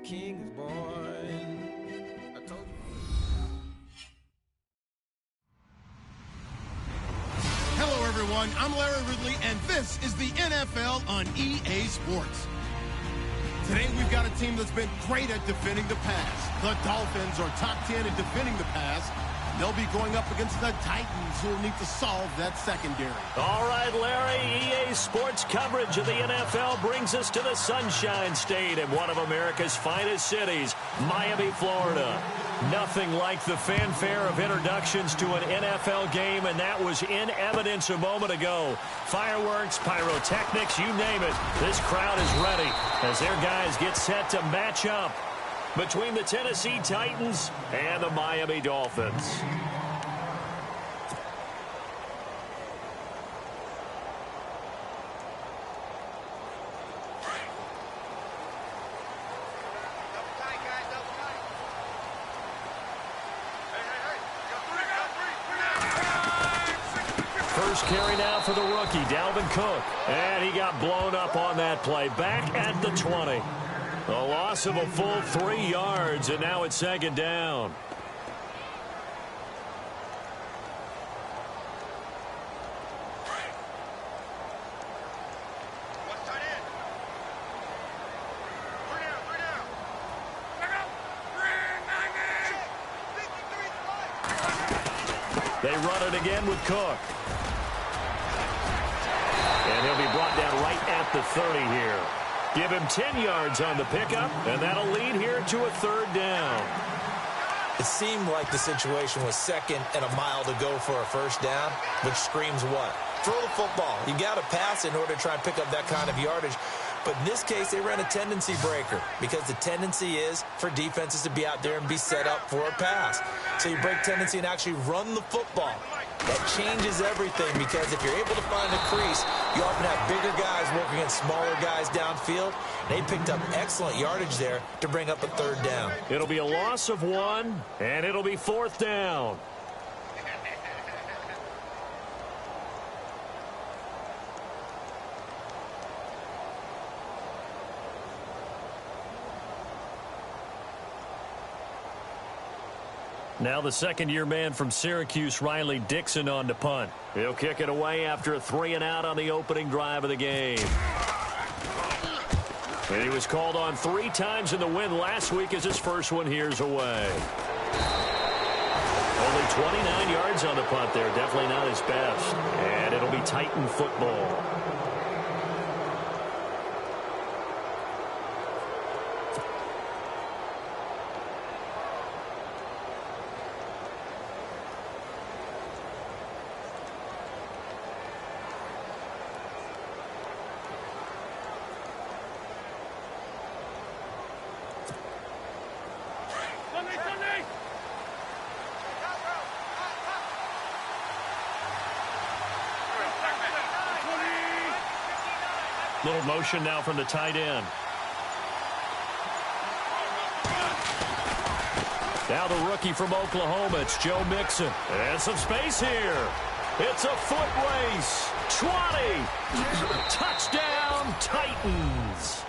king is born. I told you. Hello, everyone. I'm Larry Ridley, and this is the NFL on EA Sports. Today, we've got a team that's been great at defending the pass. The Dolphins are top 10 at defending the pass. They'll be going up against the Titans, who will need to solve that secondary. All right, Larry, EA Sports coverage of the NFL brings us to the Sunshine State in one of America's finest cities, Miami, Florida. Nothing like the fanfare of introductions to an NFL game, and that was in evidence a moment ago. Fireworks, pyrotechnics, you name it. This crowd is ready as their guys get set to match up between the Tennessee Titans and the Miami Dolphins. First carry now for the rookie, Dalvin Cook. And he got blown up on that play. Back at the 20. A loss of a full 3 yards, and now it's second down. They run it again with Cook. And he'll be brought down right at the 30 here. Give him 10 yards on the pickup, and that'll lead here to a third down. It seemed like the situation was second and a mile to go for a first down, which screams what? Throw the football. You got to pass in order to try and pick up that kind of yardage. But in this case, they ran a tendency breaker because the tendency is for defenses to be out there and be set up for a pass. So you break tendency and actually run the football. That changes everything because if you're able to find a crease, you often have bigger guys working against smaller guys downfield. They picked up excellent yardage there to bring up a third down. It'll be a loss of 1, and it'll be fourth down. Now the second-year man from Syracuse, Riley Dixon, on to punt. He'll kick it away after a 3-and-out on the opening drive of the game. And he was called on 3 times in the win last week as his first one here's away. Only 29 yards on the punt there. Definitely not his best. And it'll be Titan football. Little motion now from the tight end. Now the rookie from Oklahoma, it's Joe Mixon. And some space here. It's a foot race. 20. Touchdown, Titans.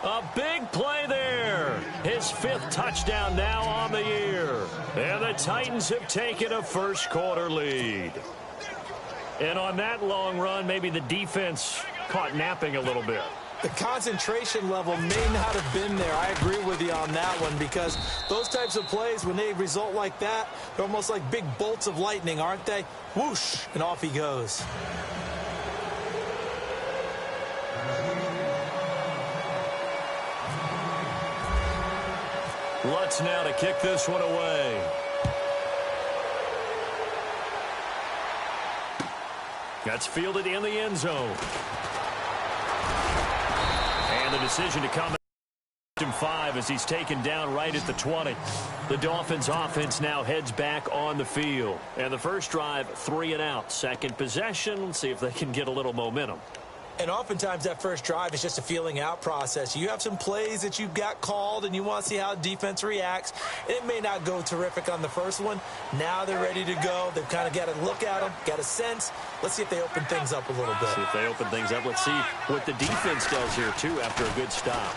A big play there. His 5th touchdown now on the year. And the Titans have taken a first-quarter lead. And on that long run, maybe the defense caught napping a little bit. The concentration level may not have been there. I agree with you on that one because those types of plays, when they result like that, they're almost like big bolts of lightning, aren't they? Whoosh, and off he goes. Lutz now to kick this one away. That's fielded in the end zone. And the decision to come him 5 as he's taken down right at the 20. The Dolphins offense now heads back on the field. And the first drive, 3-and-out. Second possession, let's see if they can get a little momentum. And oftentimes that first drive is just a feeling out process. You have some plays that you've got called and you want to see how defense reacts. It may not go terrific on the first one. Now they're ready to go. They've kind of got to look at them, got a sense. Let's see if they open things up a little bit. See if they open things up. Let's see what the defense does here, too, after a good stop.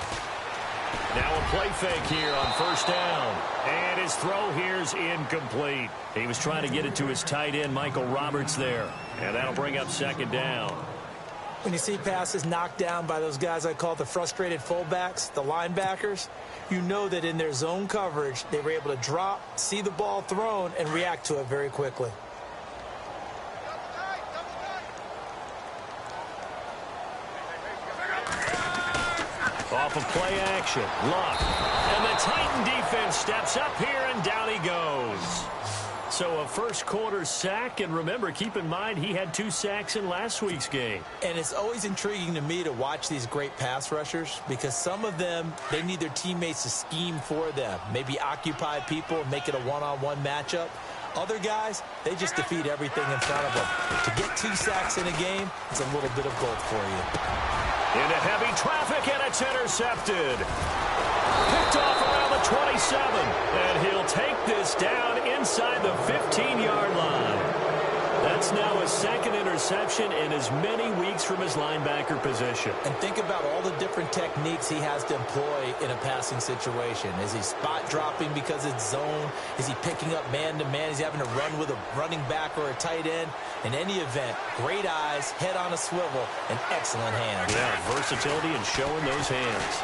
Now a play fake here on first down. And his throw here's incomplete. He was trying to get it to his tight end, Michael Roberts, there. And that'll bring up second down. When you see passes knocked down by those guys I call the frustrated fullbacks, the linebackers, you know that in their zone coverage, they were able to drop, see the ball thrown, and react to it very quickly. Off of play action, Luck. And the Titan defense steps up here, and down he goes. So a first quarter sack, and remember, keep in mind, he had 2 sacks in last week's game. And it's always intriguing to me to watch these great pass rushers because some of them, they need their teammates to scheme for them, maybe occupy people and make it a one-on-one matchup. Other guys, they just defeat everything in front of them. To get 2 sacks in a game, it's a little bit of gold for you. Into heavy traffic, and it's intercepted. Picked off around the 27, and he'll take this down inside the 15-yard line. That's now his second interception in as many weeks from his linebacker position. And think about all the different techniques he has to employ in a passing situation. Is he spot dropping because it's zone? Is he picking up man-to-man? Is he having to run with a running back or a tight end? In any event, great eyes, head on a swivel, and excellent hands. Yeah, versatility and showing those hands.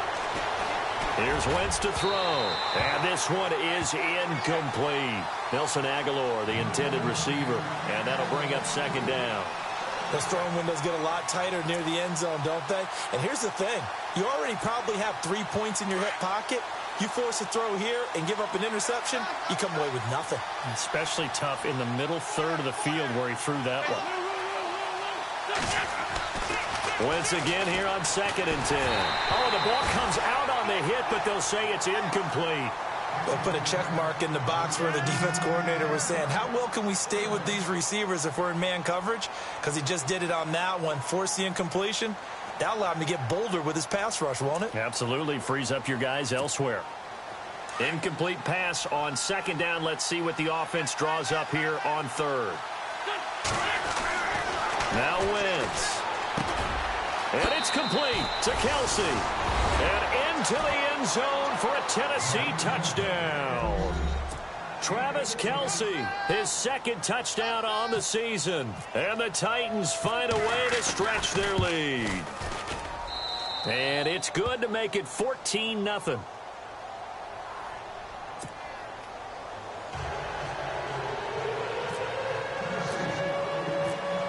Here's Wentz to throw. And this one is incomplete. Nelson Aguilar, the intended receiver. And that'll bring up second down. Those throwing windows get a lot tighter near the end zone, don't they? And here's the thing. You already probably have 3 points in your hip pocket. You force a throw here and give up an interception, you come away with nothing. Especially tough in the middle third of the field where he threw that one. Wentz again here on 2nd and 10. Oh, the ball comes out on the hit, but they'll say it's incomplete. They'll put a check mark in the box where the defense coordinator was saying, how well can we stay with these receivers if we're in man coverage? Because he just did it on that one, forced the incompletion. That'll allow him to get bolder with his pass rush, won't it? Absolutely. Frees up your guys elsewhere. Incomplete pass on 2nd down. Let's see what the offense draws up here on 3rd. Now Wentz. And it's complete to Kelsey. And into the end zone for a Tennessee touchdown. Travis Kelsey, his 2nd touchdown on the season. And the Titans find a way to stretch their lead. And it's good to make it 14-0.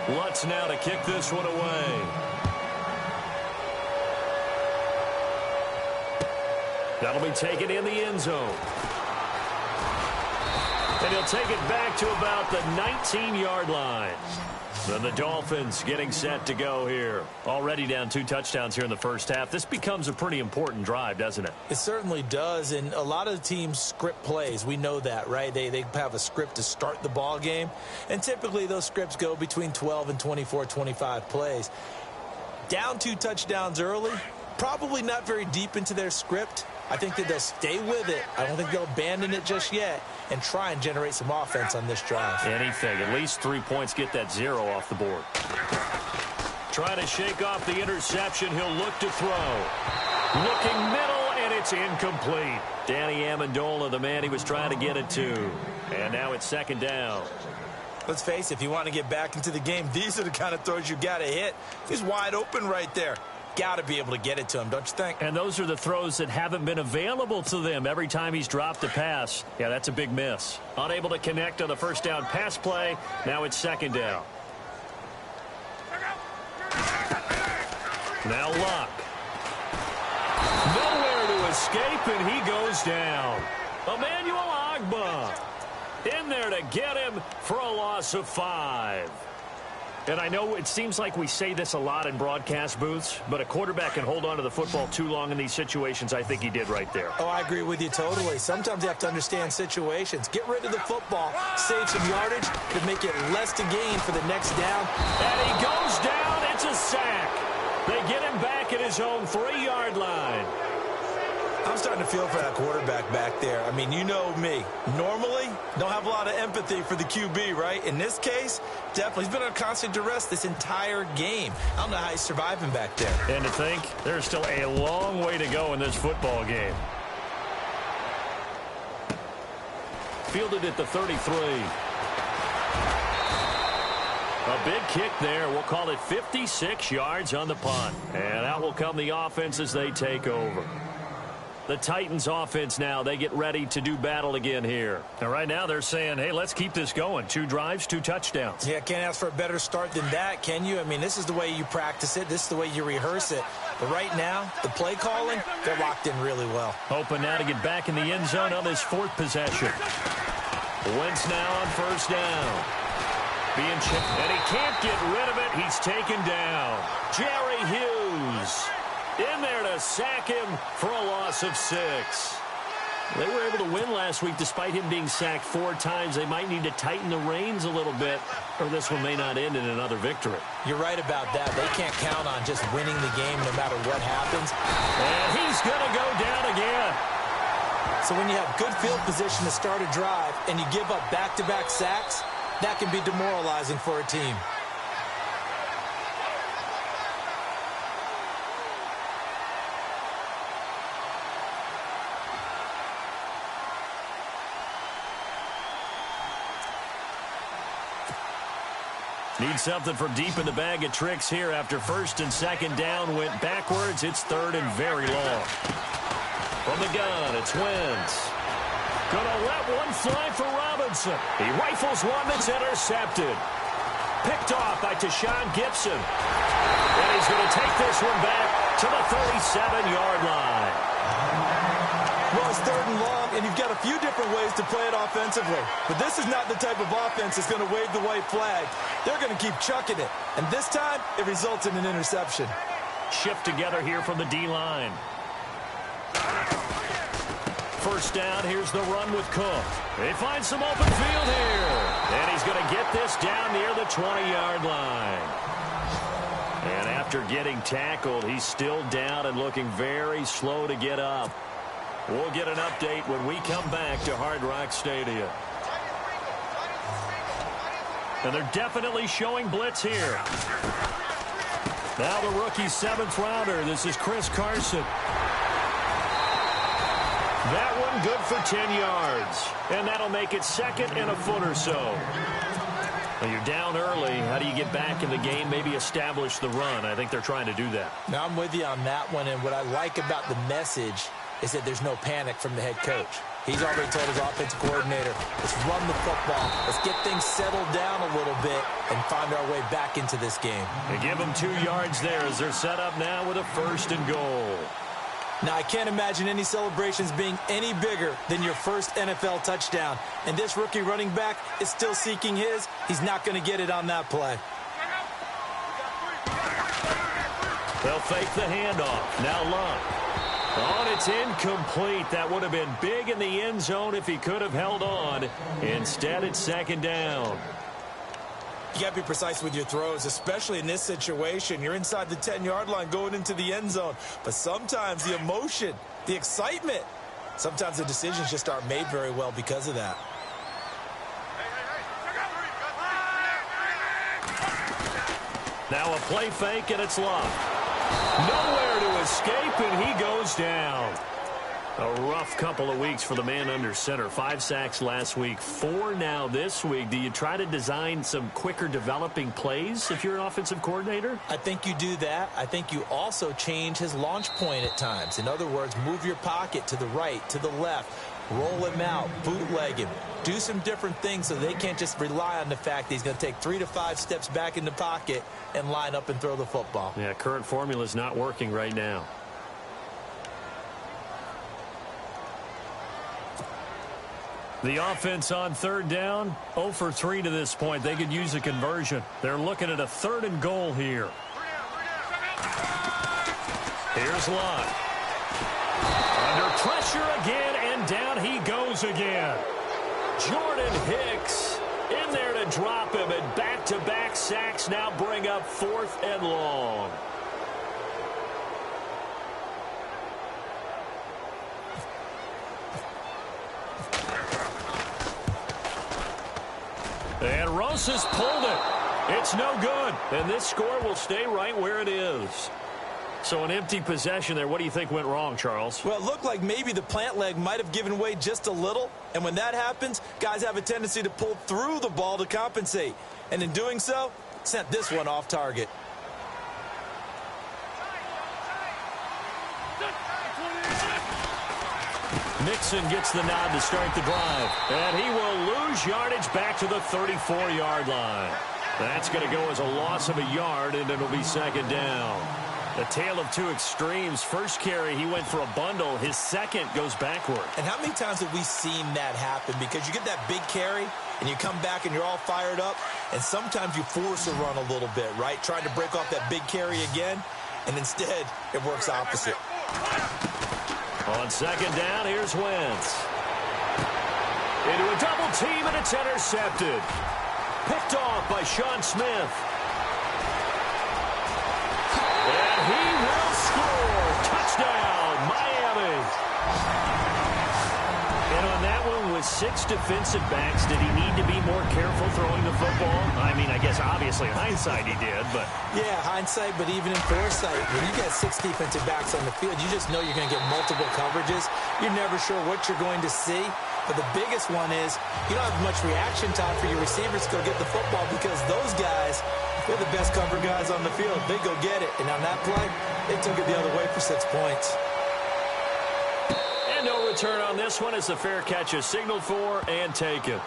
Lutz now to kick this one away. That'll be taken in the end zone. And he'll take it back to about the 19-yard line. Then the Dolphins getting set to go here. Already down 2 touchdowns here in the first half. This becomes a pretty important drive, doesn't it? It certainly does, and a lot of the teams script plays. We know that, right? They have a script to start the ball game, and typically those scripts go between 12 and 24, 25 plays. Down 2 touchdowns early, probably not very deep into their script. I think that they'll stay with it. I don't think they'll abandon it just yet and try and generate some offense on this drive. Anything. At least 3 points. Get that 0 off the board. Trying to shake off the interception. He'll look to throw. Looking middle, and it's incomplete. Danny Amendola, the man he was trying to get it to. And now it's 2nd down. Let's face it, if you want to get back into the game, these are the kind of throws you got to hit. He's wide open right there. Got to be able to get it to him, don't you think? And those are the throws that haven't been available to them every time he's dropped a pass. Yeah, that's a big miss. Unable to connect on the first down pass play. Now it's 2nd down. Now Luck. Nowhere to escape, and he goes down. Emmanuel Ogbah in there to get him for a loss of 5. And I know it seems like we say this a lot in broadcast booths, but a quarterback can hold on to the football too long in these situations. I think he did right there. Oh, I agree with you totally. Sometimes you have to understand situations. Get rid of the football, save some yardage, to make it less to gain for the next down. And he goes down. It's a sack. They get him back at his own 3-yard line. I'm starting to feel for that quarterback back there. I mean, you know me. Normally, don't have a lot of empathy for the QB, right? In this case, definitely. He's been on constant duress this entire game. I don't know how he's surviving back there. And to think, there's still a long way to go in this football game. Fielded at the 33. A big kick there. We'll call it 56 yards on the punt. And out will come the offense as they take over. The Titans offense now, they get ready to do battle again here. And right now they're saying, hey, let's keep this going. 2 drives, 2 touchdowns. Yeah, can't ask for a better start than that, can you? I mean, this is the way you practice it. This is the way you rehearse it. But right now, the play calling, they're locked in really well. Hoping now to get back in the end zone on this 4th possession. Wentz now on 1st down. Being chipped, and he can't get rid of it. He's taken down. Jerry Hughes in there to sack him for a loss of 6. They were able to win last week despite him being sacked 4 times. They might need to tighten the reins a little bit, or this one may not end in another victory. You're right about that. They can't count on just winning the game no matter what happens. And he's going to go down again. So when you have good field position to start a drive and you give up back-to-back sacks, that can be demoralizing for a team. Need something from deep in the bag of tricks here after 1st and 2nd down went backwards. It's 3rd and very long. From the gun, it's Wentz. Gonna let one fly for Robinson. He rifles one that's intercepted. Picked off by Tashawn Gibson. And he's going to take this one back to the 37-yard line. Well, it's 3rd and long, and you've got a few different ways to play it offensively. But this is not the type of offense that's going to wave the white flag. They're going to keep chucking it. And this time, it results in an interception. Shift together here from the D-line. 1st down, here's the run with Cook. They find some open field here. And he's going to get this down near the 20-yard line. And after getting tackled, he's still down and looking very slow to get up. We'll get an update when we come back to Hard Rock Stadium. And they're definitely showing blitz here. Now the rookie 7th rounder. This is Chris Carson. That one good for 10 yards. And that'll make it 2nd and a foot or so. Well, you're down early. How do you get back in the game? Maybe establish the run. I think they're trying to do that. Now, I'm with you on that one. And what I like about the message is that there's no panic from the head coach. He's already told his offensive coordinator, let's run the football. Let's get things settled down a little bit and find our way back into this game. They give them 2 yards there as they're set up now with a 1st and goal. Now, I can't imagine any celebrations being any bigger than your first NFL touchdown. And this rookie running back is still seeking his. He's not going to get it on that play. They'll fake the handoff. Now Luck. Oh, it's incomplete. That would have been big in the end zone if he could have held on. Instead, it's 2nd down. You got to be precise with your throws, especially in this situation. You're inside the 10-yard line going into the end zone. But sometimes the emotion, the excitement, sometimes the decisions just aren't made very well because of that. Now a play fake, and it's Luck. Nowhere to escape, and he goes down. A rough couple of weeks for the man under center. 5 sacks last week, 4 now this week. Do you try to design some quicker developing plays if you're an offensive coordinator? I think you do that. I think you also change his launch point at times. In other words, move your pocket to the right, to the left, roll him out, bootleg him. Do some different things so they can't just rely on the fact that he's going to take 3 to 5 steps back in the pocket and line up and throw the football. Yeah, current formula is not working right now. The offense on 3rd down, 0 for 3 to this point. They could use a conversion. They're looking at a 3rd and goal here. Here's Luck. Under pressure again, and down he goes again. Jordan Hicks in there to drop him, and back-to-back sacks now bring up 4th and long. And Rosas pulled it. It's no good. And this score will stay right where it is. So an empty possession there. What do you think went wrong, Charles? Well, it looked like maybe the plant leg might have given way just a little. And when that happens, guys have a tendency to pull through the ball to compensate. And in doing so, sent this one off target. Mixon gets the nod to start the drive. And he will lose yardage back to the 34-yard line. That's going to go as a loss of a yard, and it'll be second down. A tale of two extremes. First carry, he went for a bundle. His second goes backward. And how many times have we seen that happen? Because you get that big carry, and you come back and you're all fired up, and sometimes you force a run a little bit, right? Trying to break off that big carry again, and instead it works opposite. On second down, here's Wentz. Into a double team, and it's intercepted. Picked off by Sean Smith. And he will score. Touchdown, Miami. And on that one, with 6 defensive backs, did he need to be more careful throwing the football? I mean, I guess obviously in hindsight he did, but... Yeah, hindsight, but even in foresight, when you got 6 defensive backs on the field, you just know you're going to get multiple coverages. You're never sure what you're going to see. But the biggest one is you don't have much reaction time for your receivers to go get the football because those guys, they're the best cover guys on the field. They go get it. And on that play, they took it the other way for 6 points. And no return on this one as the fair catch is signaled for and taken.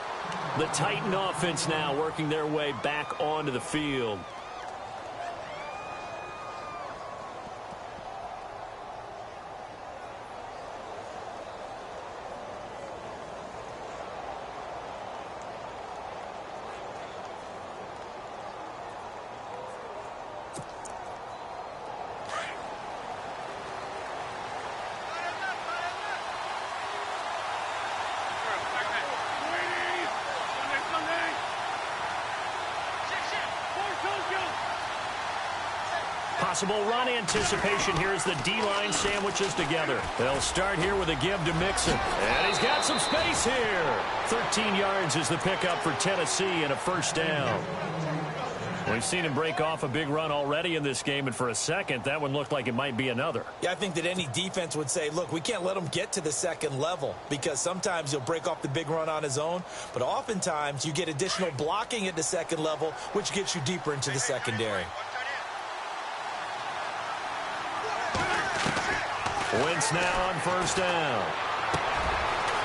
The Titan offense now working their way back onto the field. Possible run anticipation here as the D-line sandwiches together. They'll start here with a give to Mixon. And he's got some space here. 13 yards is the pickup for Tennessee and a first down. We've seen him break off a big run already in this game, and for a second, that one looked like it might be another. Yeah, I think that any defense would say, look, we can't let him get to the second level because sometimes he'll break off the big run on his own, but oftentimes you get additional blocking at the second level, which gets you deeper into the secondary. Wentz now on first down.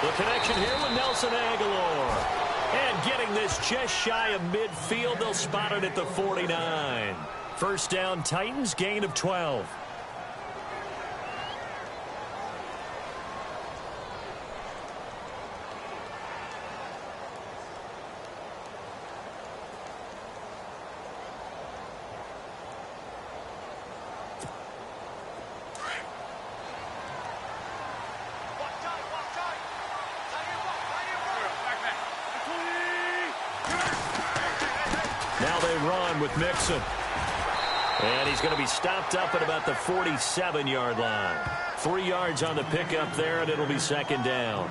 The connection here with Nelson Aguilar. And getting this just shy of midfield, they'll spot it at the 49. First down, Titans, gain of 12. Now they run with Mixon. And he's going to be stopped up at about the 47-yard line. 3 yards on the pickup there, and it'll be second down.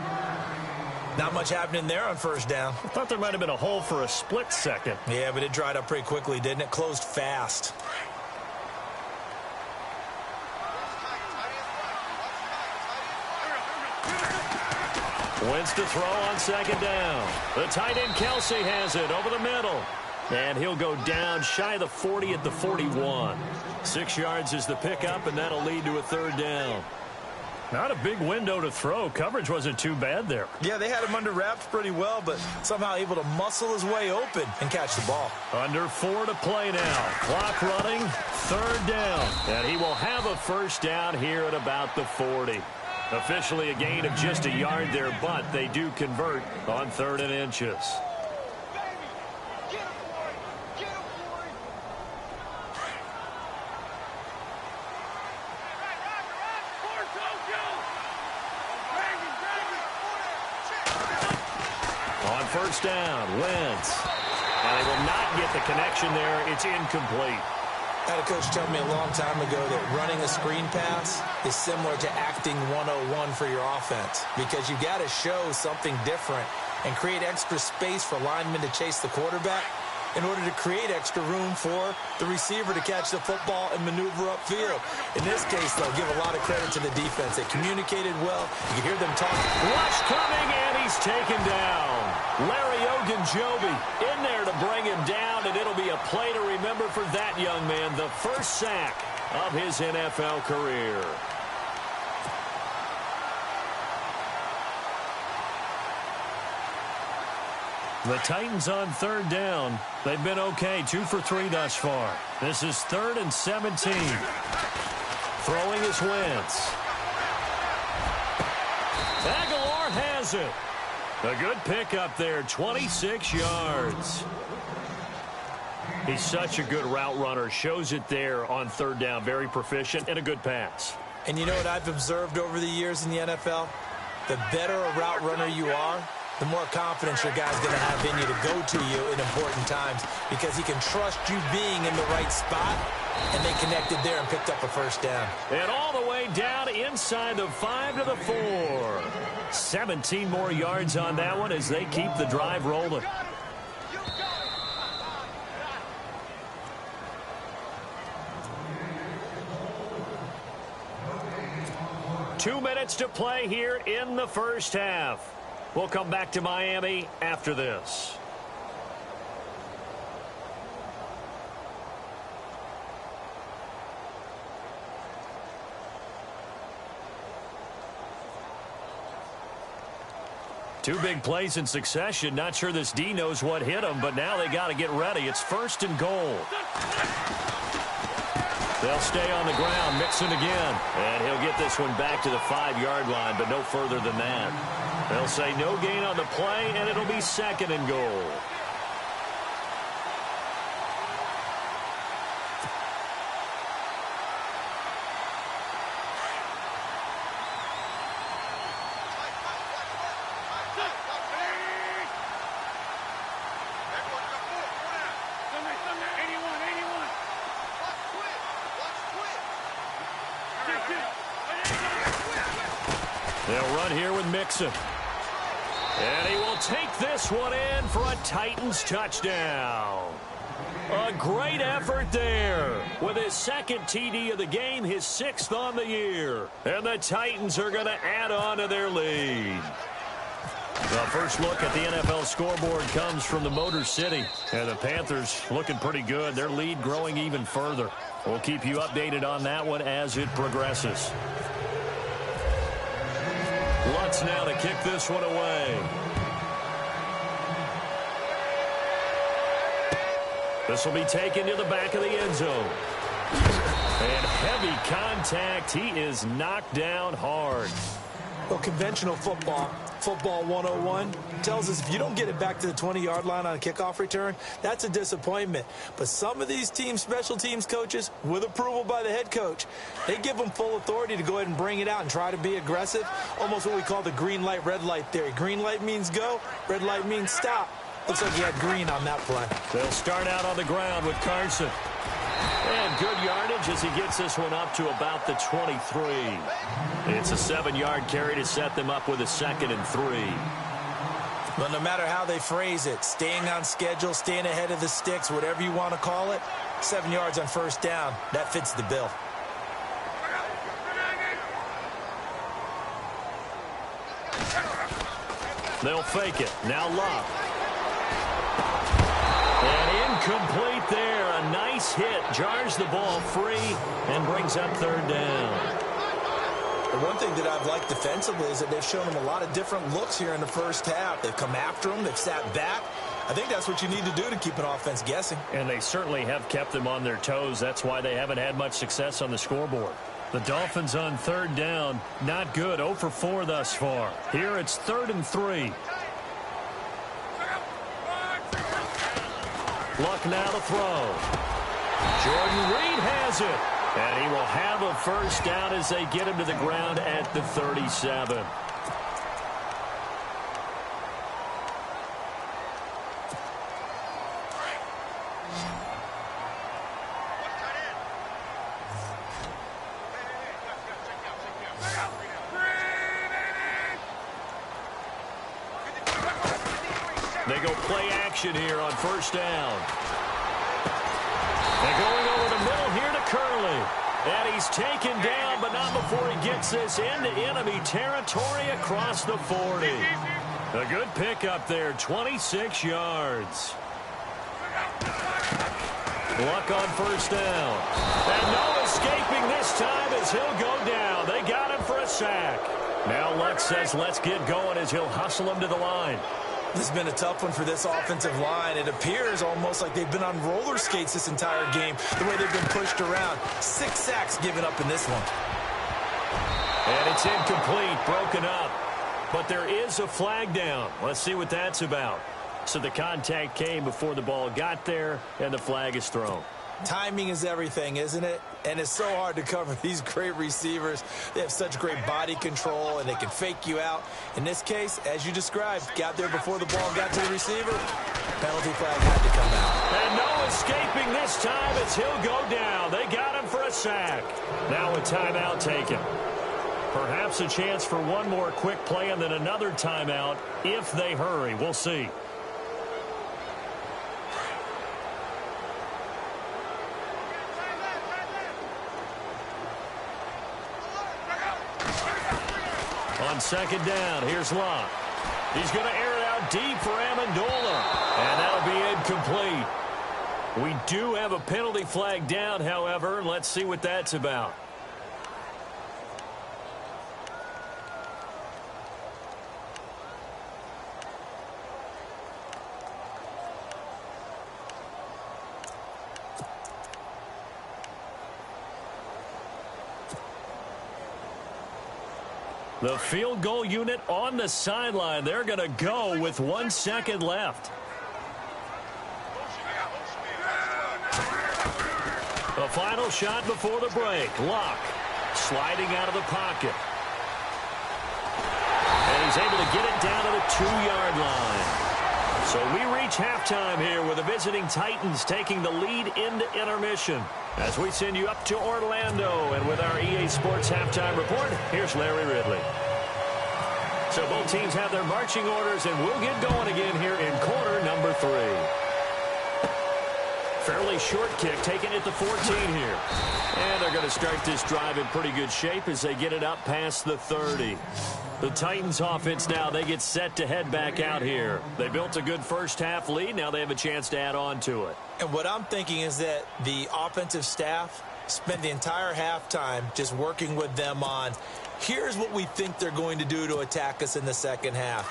Not much happening there on first down. I thought there might have been a hole for a split second. Yeah, but it dried up pretty quickly, didn't it? Closed fast. Wentz to throw on second down. The tight end Kelsey has it over the middle. And he'll go down shy of the 40 at the 41. 6 yards is the pickup, and that'll lead to a third down. Not a big window to throw. Coverage wasn't too bad there. Yeah, they had him under wraps pretty well, but somehow able to muscle his way open and catch the ball. Under 4 to play now. Clock running, third down. And he will have a first down here at about the 40. Officially a gain of just a yard there, but they do convert on 3rd and inches. On first down, Wentz. And they will not get the connection there. It's incomplete. I had a coach tell me a long time ago that running a screen pass is similar to acting 101 for your offense because you got to show something different and create extra space for linemen to chase the quarterback in order to create extra room for the receiver to catch the football and maneuver upfield. In this case, they'll give a lot of credit to the defense. They communicated well. You can hear them talk. Rush coming, and he's taken down. Larry Ogunjobi in there to bring him down, and it'll be a play to remember for that young man. The first sack of his NFL career. The Titans on third down. They've been okay, 2 for 3 thus far. This is 3rd and 17. Throwing is Wentz. Aguilar has it. A good pickup there, 26 yards. He's such a good route runner. Shows it there on third down. Very proficient and a good pass. And you know what I've observed over the years in the NFL? The better a route runner you are, the more confidence your guy's going to have in you to go to you in important times because he can trust you being in the right spot, and they connected there and picked up a first down. And all the way down inside the 5 to the 4. 17 more yards on that one as they keep the drive rolling. Two minutes to play here in the first half. We'll come back to Miami after this. Two big plays in succession. Not sure this D knows what hit him, but now they got to get ready. It's 1st and goal. They'll stay on the ground. Mixon again. And he'll get this one back to the 5-yard line, but no further than that. They'll say no gain on the play, and it'll be 2nd and goal. They'll run here with Mixon. And he will take this one in for a Titans touchdown. A great effort there with his 2nd TD of the game, his 6th on the year. And the Titans are going to add on to their lead. The first look at the NFL scoreboard comes from the Motor City. And the Panthers looking pretty good. Their lead growing even further. We'll keep you updated on that one as it progresses. Lutz now to kick this one away. This will be taken to the back of the end zone. And heavy contact. He is knocked down hard. Well, conventional football 101, tells us if you don't get it back to the 20-yard line on a kickoff return, that's a disappointment. But some of these teams, special teams coaches, with approval by the head coach, they give them full authority to go ahead and bring it out and try to be aggressive. Almost what we call the green light, red light theory. Green light means go, red light means stop. Looks like you had green on that play. They'll start out on the ground with Carson. And good yardage as he gets this one up to about the 23. It's a 7-yard carry to set them up with a 2nd and 3. Well, no matter how they phrase it, staying on schedule, staying ahead of the sticks, whatever you want to call it, 7 yards on first down, that fits the bill. They'll fake it. Now Love. And incomplete there. A nice hit. Jars the ball free and brings up 3rd down. The one thing that I've liked defensively is that they've shown them a lot of different looks here in the first half. They've come after them. They've sat back. I think that's what you need to do to keep an offense guessing. And they certainly have kept them on their toes. That's why they haven't had much success on the scoreboard. The Dolphins on 3rd down. Not good. 0 for 4 thus far. Here it's 3rd and 3. Luck now to throw. Jordan Reed has it. And he will have a first down as they get him to the ground at the 37. They go play action here on first down. And going over the middle here to Curley. And he's taken down, but not before he gets this into enemy territory across the 40. A good pickup there, 26 yards. Luck on first down. And no escaping this time as he'll go down. They got him for a sack. Now Luck says let's get going as he'll hustle him to the line. This has been a tough one for this offensive line. It appears almost like they've been on roller skates this entire game, the way they've been pushed around. 6 sacks given up in this one. And it's incomplete, broken up. But there is a flag down. Let's see what that's about. So the contact came before the ball got there, and the flag is thrown. Timing is everything, isn't it? And it's so hard to cover these great receivers. They have such great body control, and they can fake you out. In this case, as you described, got there before the ball got to the receiver. Penalty flag had to come out. And no escaping this time as he'll go down. They got him for a sack. Now a timeout taken. Perhaps a chance for one more quick play and then another timeout if they hurry. We'll see. On second down, here's Locke. He's going to air it out deep for Amendola. And that'll be incomplete. We do have a penalty flag down, however, and let's see what that's about. The field goal unit on the sideline. They're going to go with 1 second left. The final shot before the break. Locke sliding out of the pocket. And he's able to get it down to the 2-yard line. So we reach halftime here with the visiting Titans taking the lead into intermission. As we send you up to Orlando, and with our EA Sports Halftime Report, here's Larry Ridley. So both teams have their marching orders, and we'll get going again here in quarter number 3. Fairly short kick, taken at the 14 here. And they're going to start this drive in pretty good shape as they get it up past the 30. The Titans offense now, they get set to head back out here. They built a good first half lead. Now they have a chance to add on to it. And what I'm thinking is that the offensive staff spent the entire halftime just working with them on, here's what we think they're going to do to attack us in the second half.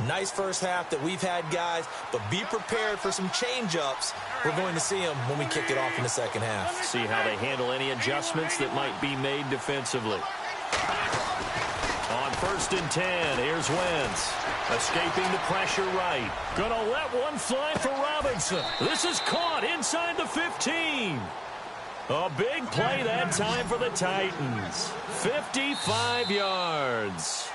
Nice first half that we've had, guys, but be prepared for some change-ups. We're going to see them when we kick it off in the second half. See how they handle any adjustments that might be made defensively. On 1st and 10, here's Wentz. Escaping the pressure right. Gonna let one fly for Robinson. This is caught inside the 15. A big play that time for the Titans. 55 yards.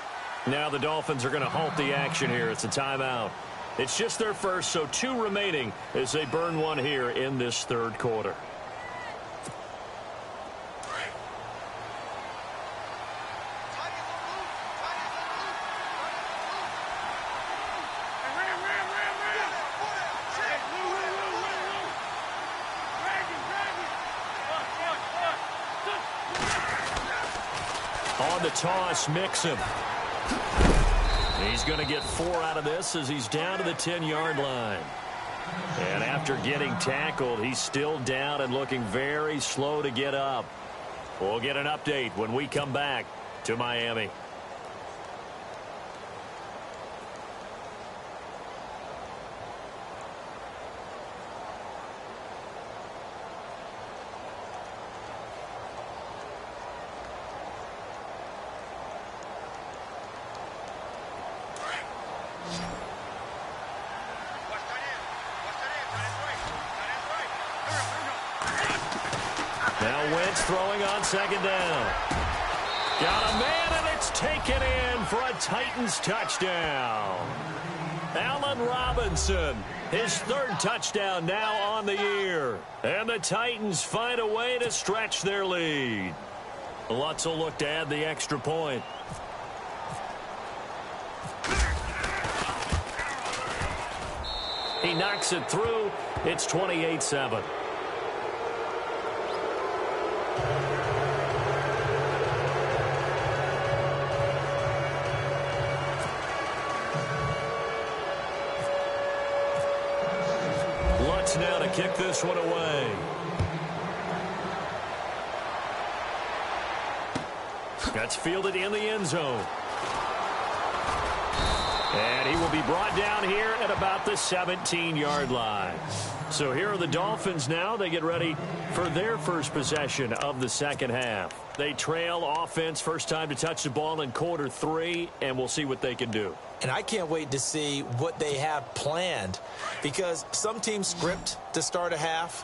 Now the Dolphins are going to halt the action here. It's a timeout. It's just their first, so 2 remaining as they burn one here in this third quarter. On the toss, Mixon. He's going to get 4 out of this as he's down to the 10-yard line. And after getting tackled, he's still down and looking very slow to get up. We'll get an update when we come back to Miami. Now Wentz throwing on second down. Got a man, and it's taken in for a Titans touchdown. Allen Robinson, his 3rd touchdown now on the year. And the Titans find a way to stretch their lead. Lutz will look to add the extra point. He knocks it through. It's 28-7. Lutz now to kick this one away. That's fielded in the end zone. And he will be brought down here at about the 17-yard line. So here are the Dolphins now. They get ready for their first possession of the second half. They trail offense first time to touch the ball in quarter 3, and we'll see what they can do. And I can't wait to see what they have planned, because some teams script to start a half.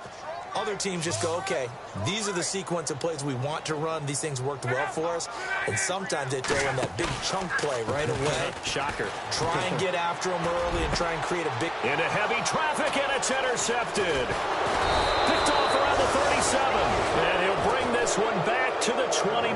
Other teams just go, okay, these are the sequence of plays we want to run. These things worked well for us. And sometimes they throw in that big chunk play right away. Shocker. Try and get after them early and try and create a big... Into heavy traffic, and it's intercepted. Picked off around the 37. And he'll bring this one back to the 29.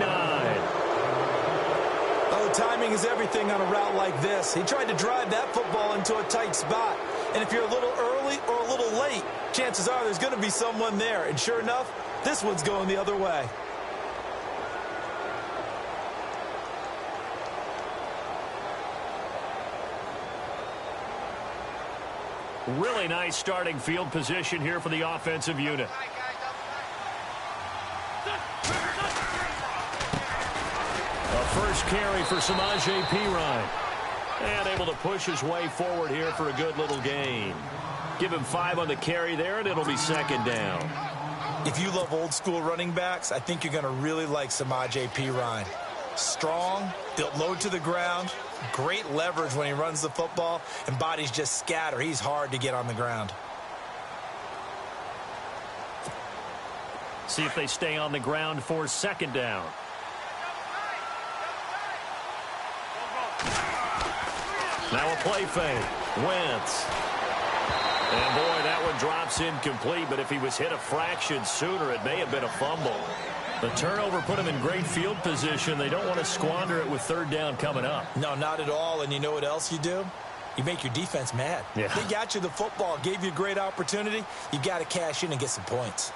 Oh, timing is everything on a route like this. He tried to drive that football into a tight spot. And if you're a little early or a little late, chances are there's going to be someone there. And sure enough, this one's going the other way. Really nice starting field position here for the offensive unit. A first carry for Samaje Perine. And able to push his way forward here for a good little gain. Give him 5 on the carry there, and it'll be second down. If you love old school running backs, I think you're going to really like Samaje Perine. Strong, built low to the ground, great leverage when he runs the football, and bodies just scatter. He's hard to get on the ground. See if they stay on the ground for second down. Now a play fake. Wentz. And boy, that one drops incomplete, but if he was hit a fraction sooner, it may have been a fumble. The turnover put him in great field position. They don't want to squander it with third down coming up. No, not at all. And you know what else you do? You make your defense mad. Yeah. They got you the football, gave you a great opportunity. You got to cash in and get some points.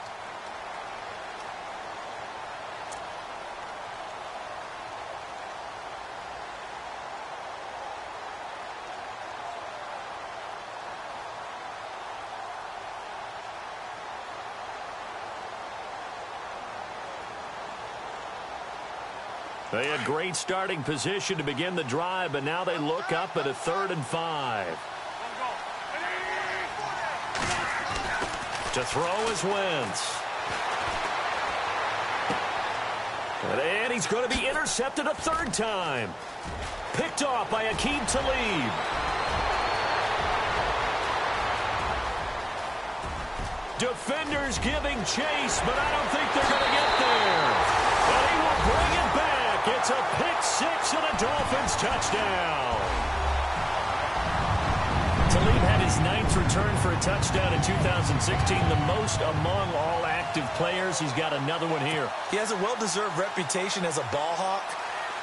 They had great starting position to begin the drive, but now they look up at a 3rd and 5. To throw is Wentz. And he's going to be intercepted a 3rd time. Picked off by Aqib Talib. Defenders giving chase, but I don't think they're going to get there. But he will bring it back. It's a pick 6 and a Dolphins touchdown. Talib had his 9th return for a touchdown in 2016, the most among all active players. He's got another one here. He has a well-deserved reputation as a ball hawk,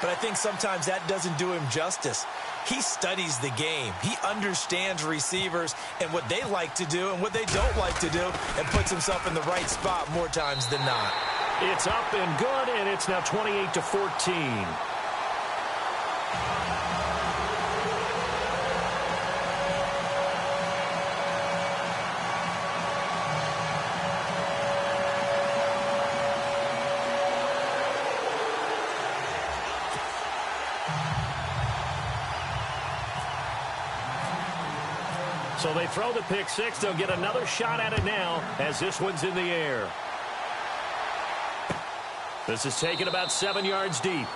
but I think sometimes that doesn't do him justice. He studies the game. He understands receivers and what they like to do and what they don't like to do, and puts himself in the right spot more times than not. It's up and good, and it's now 28-14. So they throw the pick 6. They'll get another shot at it now as this one's in the air. This is taken about 7 yards deep.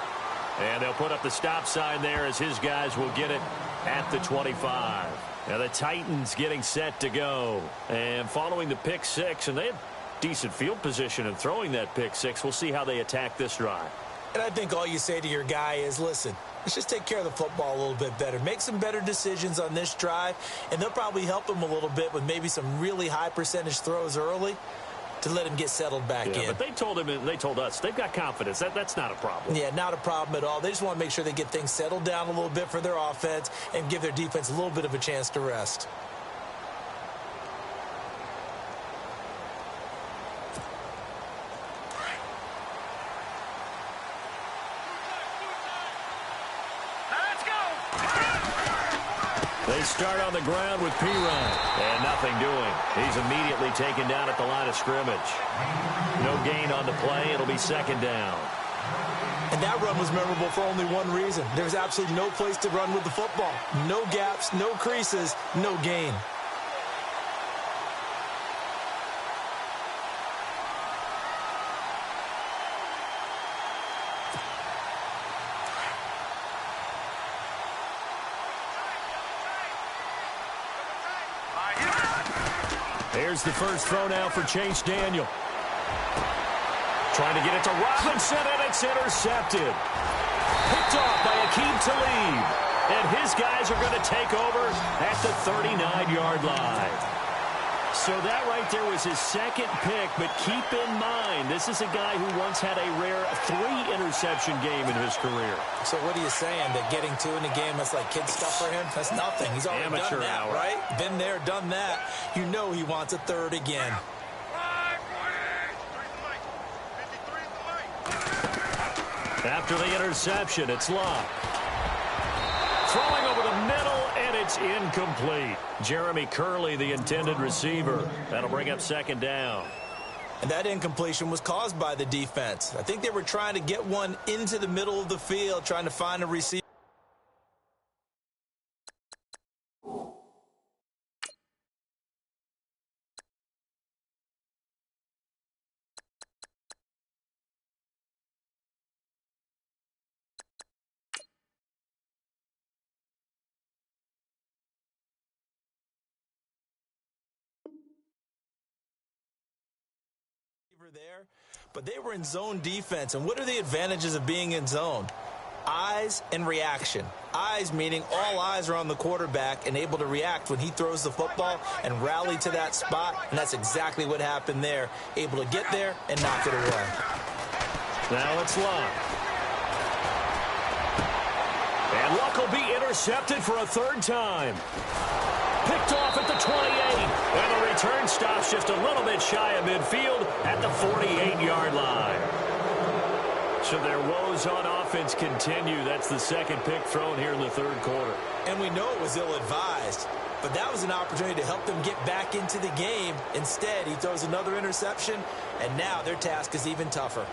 And they'll put up the stop sign there as his guys will get it at the 25. Now the Titans getting set to go. And following the pick 6, and they had decent field position in throwing that pick 6. We'll see how they attack this drive. And I think all you say to your guy is, listen, let's just take care of the football a little bit better. Make some better decisions on this drive, and they'll probably help him a little bit with maybe some really high percentage throws early to let him get settled back in. But they told him, they told us, they've got confidence. That's not a problem. Yeah, not a problem at all. They just want to make sure they get things settled down a little bit for their offense and give their defense a little bit of a chance to rest. They start on the ground with P. Ryan. And nothing doing. He's immediately taken down at the line of scrimmage. No gain on the play. It'll be second down. And that run was memorable for only one reason. There's absolutely no place to run with the football. No gaps, no creases, no gain. Here's the first throw now for Chase Daniel. Trying to get it to Robinson, and it's intercepted. Picked off by Aqib Talib. And his guys are going to take over at the 39-yard line. So that right there was his second pick, but keep in mind, this is a guy who once had a rare 3-interception game in his career. So what are you saying, that getting 2 in a game, that's like kid stuff for him? That's nothing. He's already Amateur done that, hour. right? Been there, done that. You know he wants a third again. After the interception, it's Locke. Throwing over the middle, and it's incomplete. Jeremy Curley, the intended receiver. That'll bring up second down. And that incompletion was caused by the defense. I think they were trying to get one into the middle of the field, trying to find a receiver. There, but they were in zone defense. And what are the advantages of being in zone? Eyes and reaction. Eyes meaning all eyes are on the quarterback and able to react when he throws the football and rally to that spot. And that's exactly what happened there. Able to get there and knock it away. Now it's Luck. And Luck will be intercepted for a third time. Picked off at the 28. And the return stops just a little bit shy of midfield at the 48-yard line. So their woes on offense continue. That's the second pick thrown here in the third quarter. And we know it was ill-advised, but that was an opportunity to help them get back into the game. Instead, he throws another interception, and now their task is even tougher.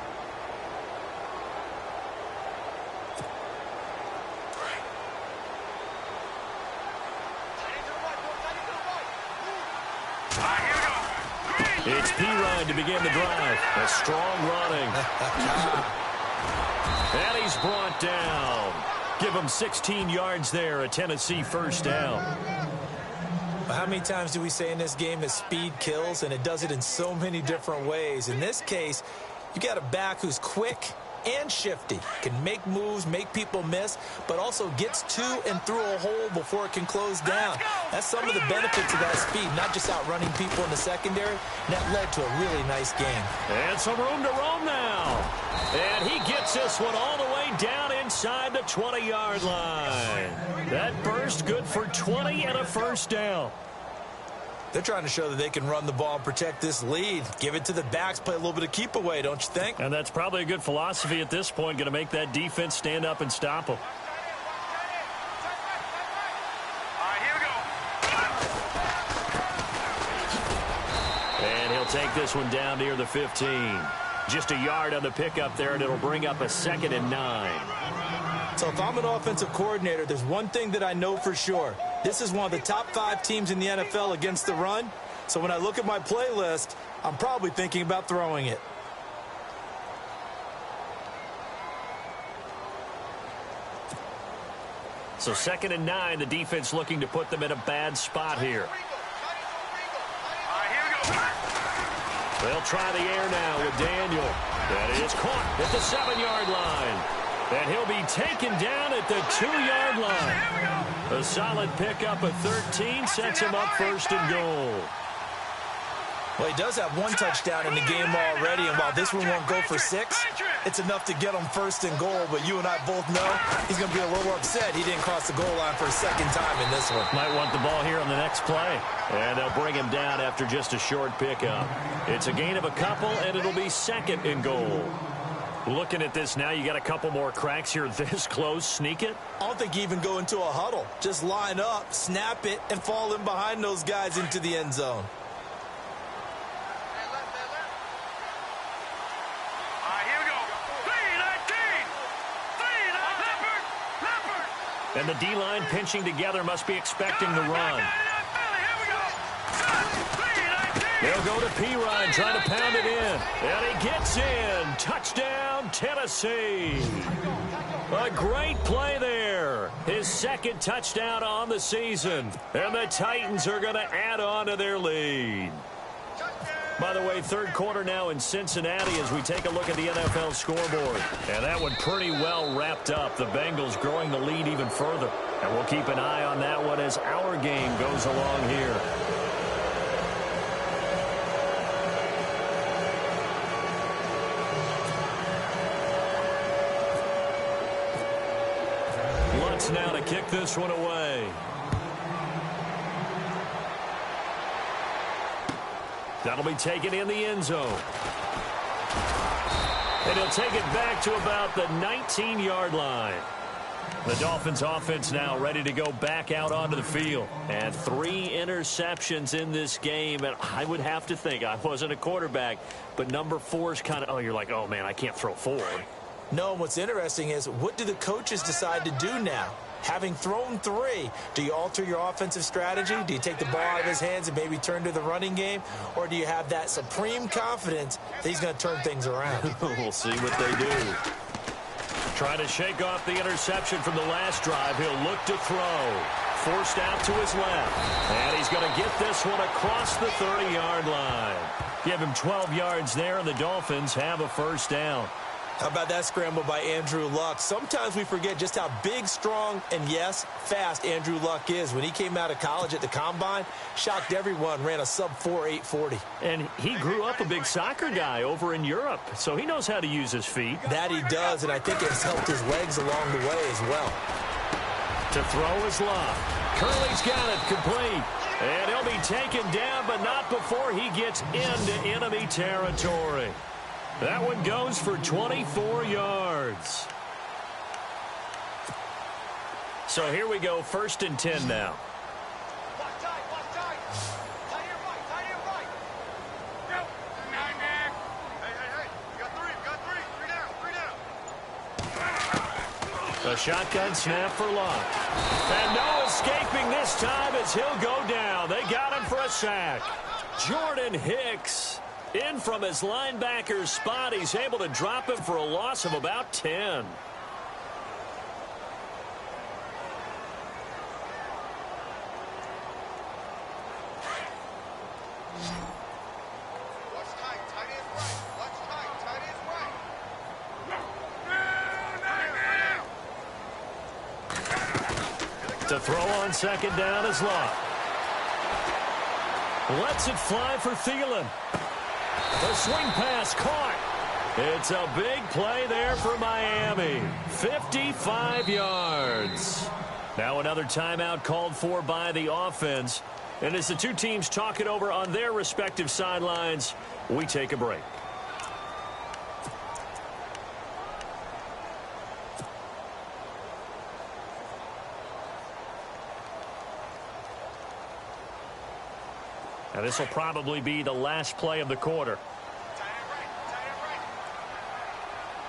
It's P. Ryan to begin the drive. A strong running. And he's brought down. Give him 16 yards there, a Tennessee first down. How many times do we say in this game that speed kills, and it does it in so many different ways? In this case, you got a back who's quick and shifty, can make moves, make people miss, but also gets to and through a hole before it can close down. That's some of the benefits of that speed, not just outrunning people in the secondary, and that led to a really nice game. And some room to roam now. And he gets this one all the way down inside the 20-yard line. That burst good for 20 and a first down. They're trying to show that they can run the ball and protect this lead. Give it to the backs, play a little bit of keep away, don't you think? And that's probably a good philosophy at this point, going to make that defense stand up and stop them. And he'll take this one down near the 15. Just a yard on the pickup there, and it'll bring up a 2nd and 9. So if I'm an offensive coordinator, there's one thing that I know for sure. This is one of the top 5 teams in the NFL against the run. So when I look at my playlist, I'm probably thinking about throwing it. So 2nd and 9, the defense looking to put them in a bad spot here. They'll try the air now with Daniel. That is caught at the 7-yard line. And he'll be taken down at the 2-yard line. A solid pickup of 13 sets him up 1st and goal. Well, he does have 1 touchdown in the game already, and while this one won't go for 6, it's enough to get him 1st and goal. But you and I both know he's going to be a little upset he didn't cross the goal line for a 2nd time in this one. Might want the ball here on the next play. And they'll bring him down after just a short pickup. It's a gain of a couple, and it'll be 2nd and goal. Looking at this now, you got a couple more cracks here this close. Sneak it? I don't think you even go into a huddle. Just line up, snap it, and fall in behind those guys into the end zone. And the D-line pinching together must be expecting the run. They'll go to P-Ryan trying to pound it in. And he gets in. Touchdown, Tennessee. A great play there. His second touchdown on the season. And the Titans are going to add on to their lead. By the way, third quarter now in Cincinnati as we take a look at the NFL scoreboard. And that one pretty well wrapped up. The Bengals growing the lead even further. And we'll keep an eye on that one as our game goes along here. Lutz now to kick this one away. That'll be taken in the end zone. And he'll take it back to about the 19-yard line. The Dolphins offense now ready to go back out onto the field. And 3 interceptions in this game. And I would have to think, I wasn't a quarterback, but number 4 is kind of, oh, you're like, oh, man, I can't throw 4. No, and what's interesting is, what do the coaches decide to do now? Having thrown 3, do you alter your offensive strategy? Do you take the ball out of his hands and maybe turn to the running game? Or do you have that supreme confidence that he's going to turn things around? We'll see what they do. Trying to shake off the interception from the last drive. He'll look to throw. Forced out to his left. And he's going to get this one across the 30-yard line. Give him 12 yards there, and the Dolphins have a first down. How about that scramble by Andrew Luck? Sometimes we forget just how big, strong, and, yes, fast Andrew Luck is. When he came out of college at the Combine, shocked everyone, ran a sub-4 840. And he grew up a big soccer guy over in Europe, so he knows how to use his feet. That he does, and I think it's helped his legs along the way as well. To throw is Luck. Curley's got it complete. And he'll be taken down, but not before he gets into enemy territory. That one goes for 24 yards. So here we go, 1st and 10 now. A shotgun snap for Luck. And no escaping this time as he'll go down. They got him for a sack. Jordan Hicks in from his linebacker's spot. He's able to drop him for a loss of about 10. To throw on 2nd down is Luck. Lets it fly for Thielen. The swing pass caught. It's a big play there for Miami. 55 yards. Now another timeout called for by the offense. And as the two teams talk it over on their respective sidelines, we take a break. Now this will probably be the last play of the quarter.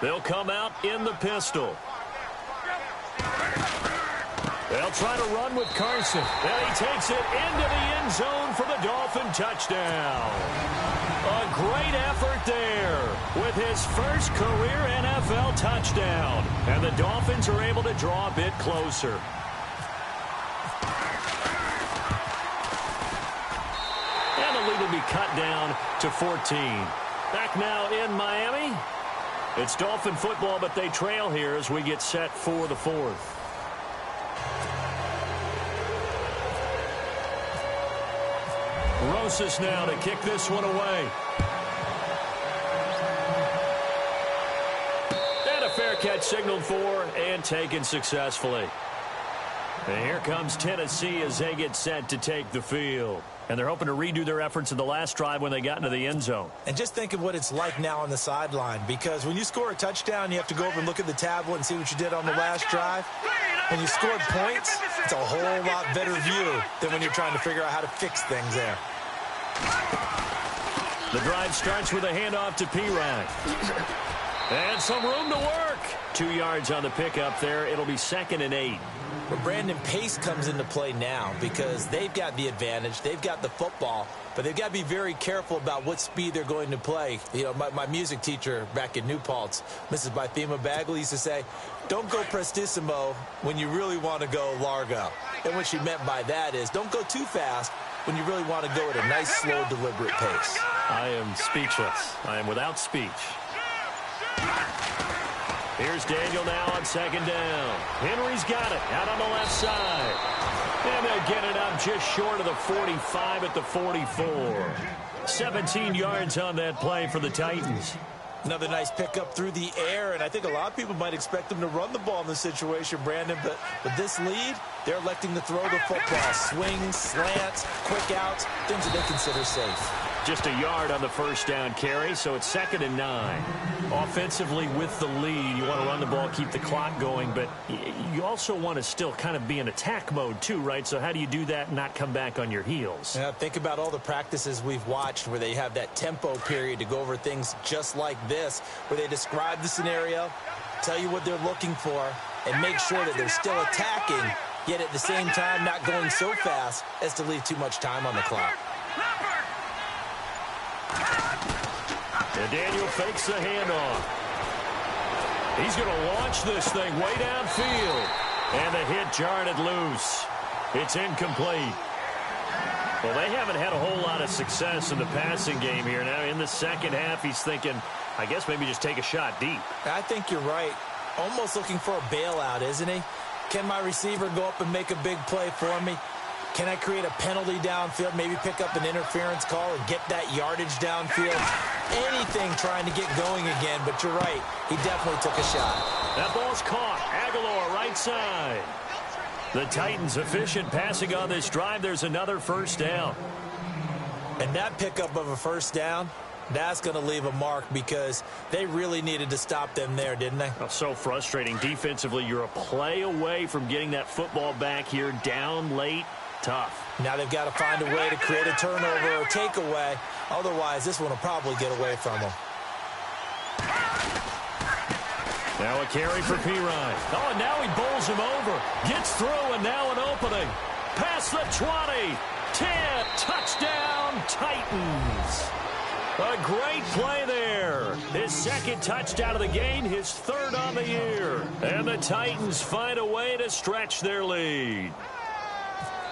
They'll come out in the pistol. They'll try to run with Carson. And he takes it into the end zone for the Dolphin touchdown. A great effort there with his first career NFL touchdown. And the Dolphins are able to draw a bit closer. Will be cut down to 14. Back now in Miami. It's Dolphin football, but they trail here as we get set for the 4th. Rosas now to kick this one away. And a fair catch signaled for and taken successfully. And here comes Tennessee as they get set to take the field. And they're hoping to redo their efforts in the last drive when they got into the end zone. And just think of what it's like now on the sideline, because when you score a touchdown, you have to go over and look at the tablet and see what you did on the last drive. When you scored points, it's a whole lot better view than when you're trying to figure out how to fix things there. The drive starts with a handoff to P-Ryan. And some room to work. 2 yards on the pickup there. It'll be 2nd and 8. But Brandon, pace comes into play now because they've got the advantage. They've got the football, but they've got to be very careful about what speed they're going to play. You know, my music teacher back in New Paltz, Mrs. Bythema Bagley, used to say, don't go prestissimo when you really want to go largo. And what she meant by that is don't go too fast when you really want to go at a nice, slow, deliberate pace. I am speechless. I am without speech. Here's Daniel now on 2nd down. Henry's got it out on the left side. And they'll get it up just short of the 45 at the 44. 17 yards on that play for the Titans. Another nice pickup through the air, and I think a lot of people might expect them to run the ball in this situation, Brandon, but with this lead, they're electing to throw the football. Swings, slants, quick outs, things that they consider safe. Just a yard on the first down carry, so it's 2nd and 9. Offensively with the lead, you want to run the ball, keep the clock going, but you also want to still kind of be in attack mode too, right? So how do you do that and not come back on your heels? Yeah, think about all the practices we've watched where they have that tempo period to go over things just like this, where they describe the scenario, tell you what they're looking for, and make sure that they're still attacking, yet at the same time not going so fast as to leave too much time on the clock. And Daniel fakes the handoff. He's going to launch this thing way downfield. And the hit jarred it loose. It's incomplete. Well, they haven't had a whole lot of success in the passing game here. Now, in the second half, he's thinking, I guess maybe just take a shot deep. I think you're right. Almost looking for a bailout, isn't he? Can my receiver go up and make a big play for me? Can I create a penalty downfield, maybe pick up an interference call and get that yardage downfield? Anything trying to get going again, but you're right. He definitely took a shot. That ball's caught. Aguilar, right side. The Titans efficient passing on this drive. There's another first down. And that pickup of a first down, that's going to leave a mark because they really needed to stop them there, didn't they? Oh, so frustrating. Defensively, you're a play away from getting that football back here down late. Tough. Now they've got to find a way to create a turnover or takeaway. Otherwise, this one will probably get away from them. Now a carry for P-Ryan. Oh, and now he bowls him over. Gets through, and now an opening. Past the 20. 10. Touchdown, Titans. A great play there. His second touchdown of the game, his third on the year. And the Titans find a way to stretch their lead.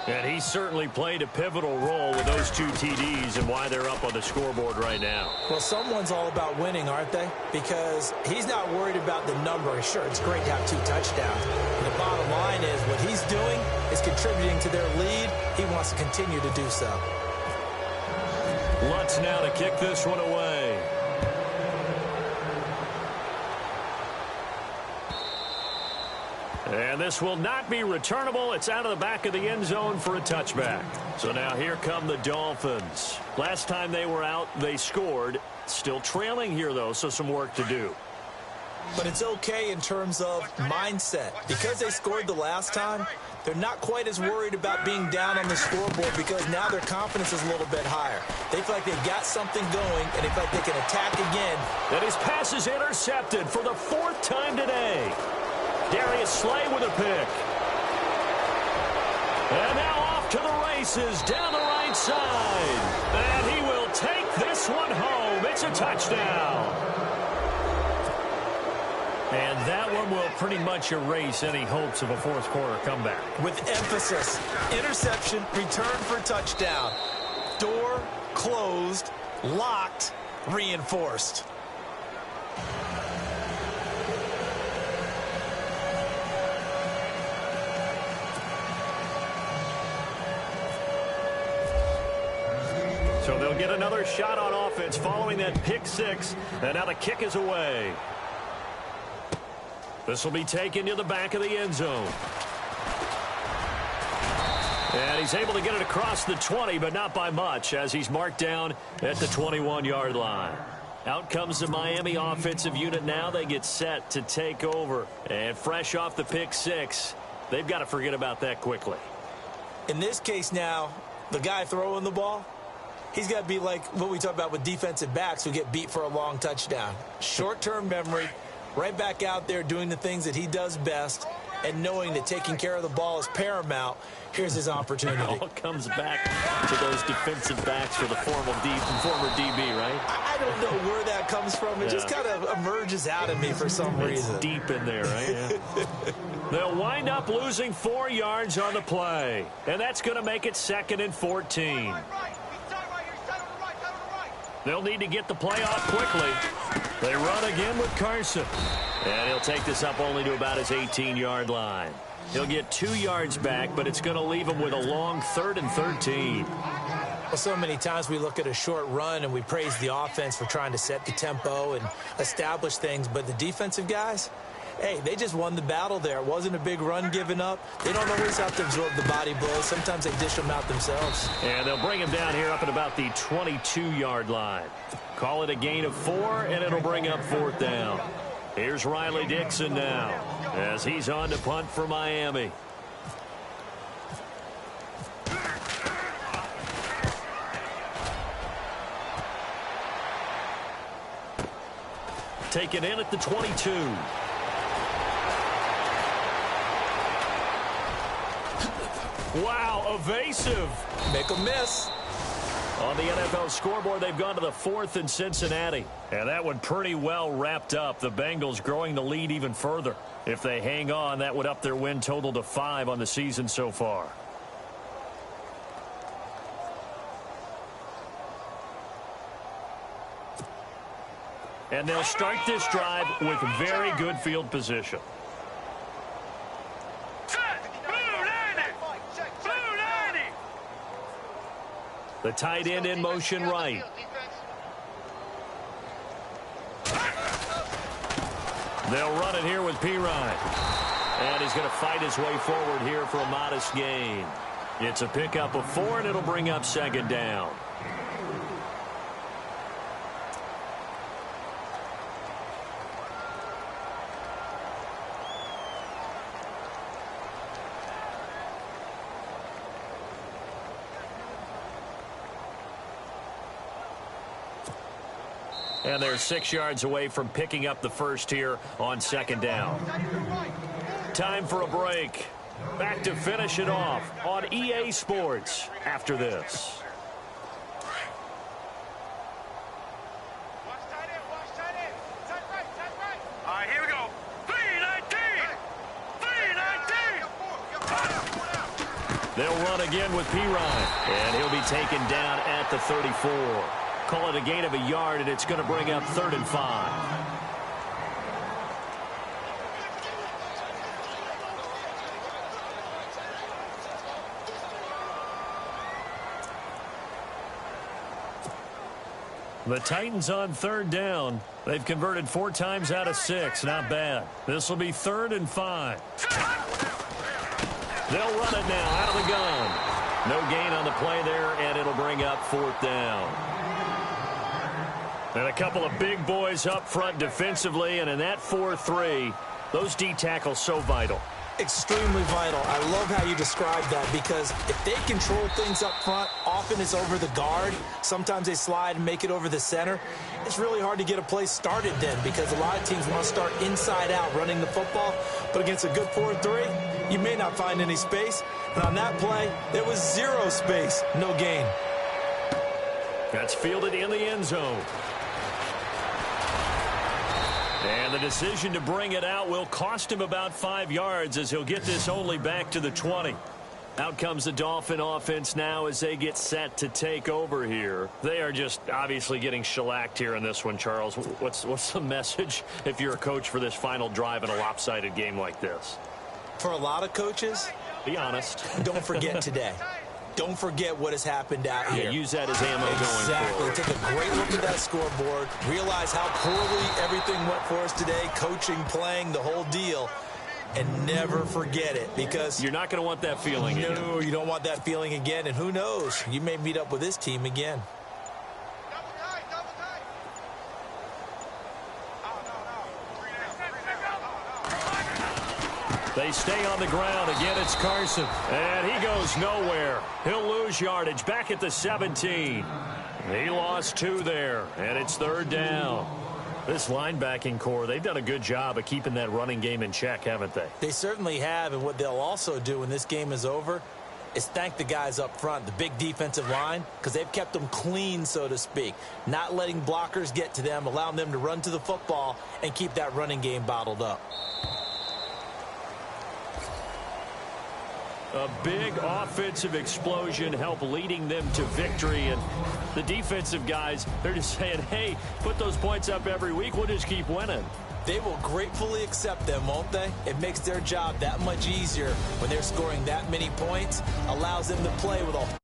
And he certainly played a pivotal role with those 2 TDs and why they're up on the scoreboard right now. Well, someone's all about winning, aren't they? Because he's not worried about the number. Sure, it's great to have 2 touchdowns. And the bottom line is what he's doing is contributing to their lead. He wants to continue to do so. Lutz now to kick this one away. And this will not be returnable. It's out of the back of the end zone for a touchback. So now here come the Dolphins. Last time they were out, they scored. Still trailing here, though, so some work to do. But it's okay in terms of mindset. Because they scored the last time, they're not quite as worried about being down on the scoreboard because now their confidence is a little bit higher. They feel like they've got something going, and they feel like they can attack again. And his pass is intercepted for the 4th time today. Darius Slay with a pick. And now off to the races down the right side. And he will take this one home. It's a touchdown. And that one will pretty much erase any hopes of a fourth quarter comeback. With emphasis, interception, return for touchdown. Door closed, locked, reinforced. So they'll get another shot on offense following that pick 6. And now the kick is away. This will be taken to the back of the end zone. And he's able to get it across the 20, but not by much, as he's marked down at the 21-yard line. Out comes the Miami offensive unit now. They get set to take over. And fresh off the pick six, they've got to forget about that quickly. In this case now, the guy throwing the ball, he's got to be like what we talk about with defensive backs who get beat for a long touchdown. Short-term memory, right back out there doing the things that he does best, and knowing that taking care of the ball is paramount. Here's his opportunity. It all comes back to those defensive backs for the former DB, right? I don't know where that comes from. It just kind of emerges out of me for some reason. It's deep in there, right? Yeah. They'll wind up losing 4 yards on the play, and that's going to make it 2nd and 14. They'll need to get the play off quickly. They run again with Carson. And he'll take this up only to about his 18-yard line. He'll get 2 yards back, but it's going to leave him with a long 3rd and 13. Well, so many times we look at a short run and we praise the offense for trying to set the tempo and establish things, but the defensive guys, hey, they just won the battle there. It wasn't a big run given up. They don't always have to absorb the body blows. Sometimes they dish them out themselves. And they'll bring him down here up at about the 22-yard line. Call it a gain of 4, and it'll bring up 4th down. Here's Riley Dixon now as he's on to punt for Miami. Taken in at the 22. Wow, evasive. Make a miss. On the NFL scoreboard, they've gone to the 4th in Cincinnati. And that one pretty well wrapped up. The Bengals growing the lead even further. If they hang on, that would up their win total to 5 on the season so far. And they'll start this drive with very good field position. The tight end in motion right. They'll run it here with Pirine. And he's going to fight his way forward here for a modest gain. It's a pickup of 4, and it'll bring up 2nd down. And they're 6 yards away from picking up the first here on 2nd down. Time for a break. Back to finish it off on EA Sports after this. All right, here we go. 319! 319! They'll run again with Pirine. And he'll be taken down at the 34. Call it a gain of a yard, and it's going to bring up 3rd and 5. The Titans on 3rd down. They've converted 4 times out of 6. Not bad. This will be 3rd and 5. They'll run it now out of the gun. No gain on the play there, and it'll bring up 4th down. And a couple of big boys up front defensively, and in that 4-3, those D tackles so vital. Extremely vital. I love how you describe that, because if they control things up front, often it's over the guard. Sometimes they slide and make it over the center. It's really hard to get a play started then, because a lot of teams want to start inside out running the football. But against a good 4-3, you may not find any space. And on that play, there was 0 space, no gain. That's fielded in the end zone. And the decision to bring it out will cost him about 5 yards, as he'll get this only back to the 20. Out comes the Dolphin offense now as they get set to take over here. They are just obviously getting shellacked here in this one, Charles. What's the message if you're a coach for this final drive in a lopsided game like this? For a lot of coaches, be honest. Don't forget today. Don't forget what has happened out here. Yeah, use that as ammo going forward. Exactly. Take a great look at that scoreboard. Realize how poorly everything went for us today. Coaching, playing, the whole deal. and never forget it, because you're not going to want that feeling again. No, you don't want that feeling again, and who knows, you may meet up with this team again. They stay on the ground. Again, it's Carson. And he goes nowhere. He'll lose yardage back at the 17. He lost 2 there, and it's 3rd down. This linebacking core, they've done a good job of keeping that running game in check, haven't they? They certainly have, and what they'll also do when this game is over is thank the guys up front, the big defensive line, because they've kept them clean, so to speak, not letting blockers get to them, allowing them to run to the football and keep that running game bottled up. A big offensive explosion helped leading them to victory. And the defensive guys, they're just saying, hey, put those points up every week. We'll just keep winning. They will gratefully accept them, won't they? It makes their job that much easier when they're scoring that many points, allows them to play with a